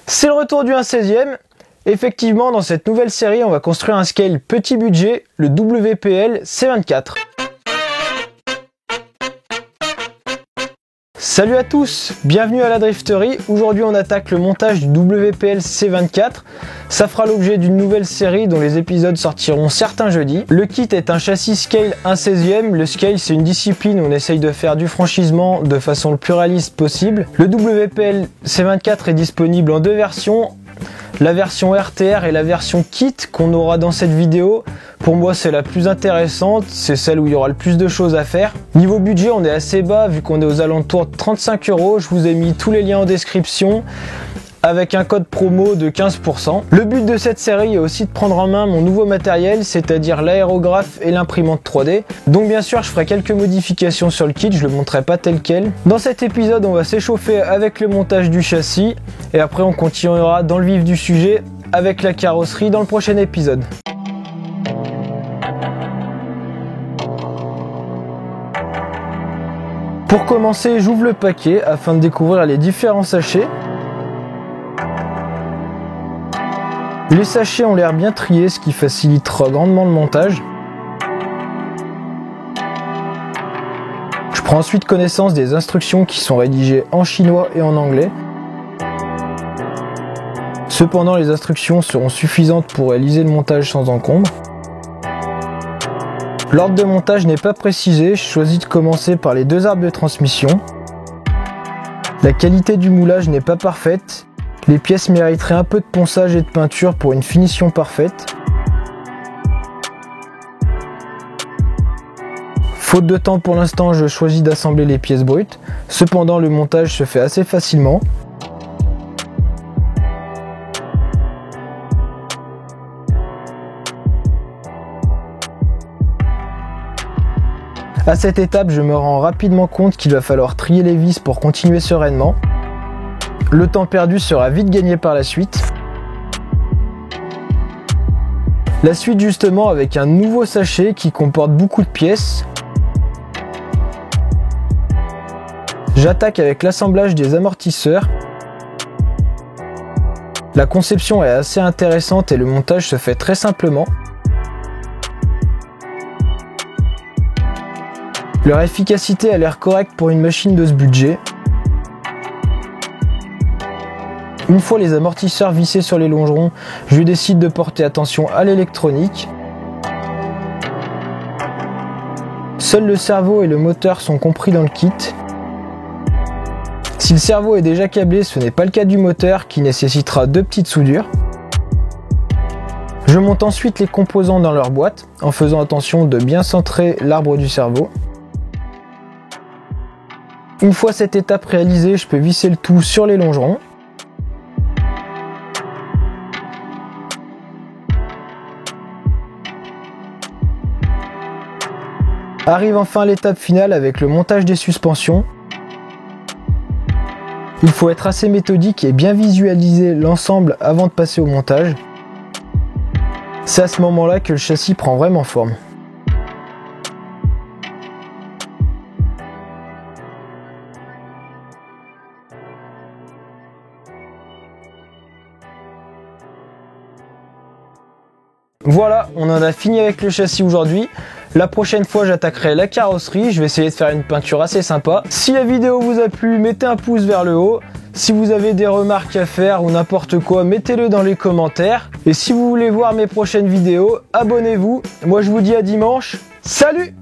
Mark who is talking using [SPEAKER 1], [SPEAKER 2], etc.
[SPEAKER 1] C'est le retour du 1/16e. Effectivement, dans cette nouvelle série, on va construire un scale petit budget, le WPL C24. Salut à tous, bienvenue à la Drifterie. Aujourd'hui on attaque le montage du WPL C24. Ça fera l'objet d'une nouvelle série dont les épisodes sortiront certains jeudis. Le kit est un châssis scale 1/16e. Le scale c'est une discipline où on essaye de faire du franchisement de façon le plus réaliste possible. Le WPL C24 est disponible en deux versions. La version RTR et la version kit qu'on aura dans cette vidéo. Pour moi c'est la plus intéressante, c'est celle où il y aura le plus de choses à faire. Niveau budget on est assez bas vu qu'on est aux alentours de 35 €. Je vous ai mis tous les liens en description avec un code promo de 15%. Le but de cette série est aussi de prendre en main mon nouveau matériel, c'est-à-dire l'aérographe et l'imprimante 3D. Donc bien sûr je ferai quelques modifications sur le kit, je le montrerai pas tel quel. Dans cet épisode on va s'échauffer avec le montage du châssis et après on continuera dans le vif du sujet avec la carrosserie dans le prochain épisode. Pour commencer, j'ouvre le paquet afin de découvrir les différents sachets. Les sachets ont l'air bien triés, ce qui facilitera grandement le montage. Je prends ensuite connaissance des instructions qui sont rédigées en chinois et en anglais. Cependant, les instructions seront suffisantes pour réaliser le montage sans encombre. L'ordre de montage n'est pas précisé, je choisis de commencer par les deux arbres de transmission. La qualité du moulage n'est pas parfaite. Les pièces mériteraient un peu de ponçage et de peinture pour une finition parfaite. Faute de temps pour l'instant, je choisis d'assembler les pièces brutes. Cependant, le montage se fait assez facilement. À cette étape, je me rends rapidement compte qu'il va falloir trier les vis pour continuer sereinement. Le temps perdu sera vite gagné par la suite. La suite justement avec un nouveau sachet qui comporte beaucoup de pièces. J'attaque avec l'assemblage des amortisseurs. La conception est assez intéressante et le montage se fait très simplement. Leur efficacité a l'air correcte pour une machine de ce budget. Une fois les amortisseurs vissés sur les longerons, je décide de porter attention à l'électronique. Seuls le cerveau et le moteur sont compris dans le kit. Si le cerveau est déjà câblé, ce n'est pas le cas du moteur qui nécessitera deux petites soudures. Je monte ensuite les composants dans leur boîte en faisant attention de bien centrer l'arbre du cerveau. Une fois cette étape réalisée, je peux visser le tout sur les longerons. Arrive enfin l'étape finale avec le montage des suspensions. Il faut être assez méthodique et bien visualiser l'ensemble avant de passer au montage. C'est à ce moment-là que le châssis prend vraiment forme. Voilà, on en a fini avec le châssis aujourd'hui. La prochaine fois, j'attaquerai la carrosserie. Je vais essayer de faire une peinture assez sympa. Si la vidéo vous a plu, mettez un pouce vers le haut. Si vous avez des remarques à faire ou n'importe quoi, mettez-le dans les commentaires. Et si vous voulez voir mes prochaines vidéos, abonnez-vous. Moi, je vous dis à dimanche. Salut!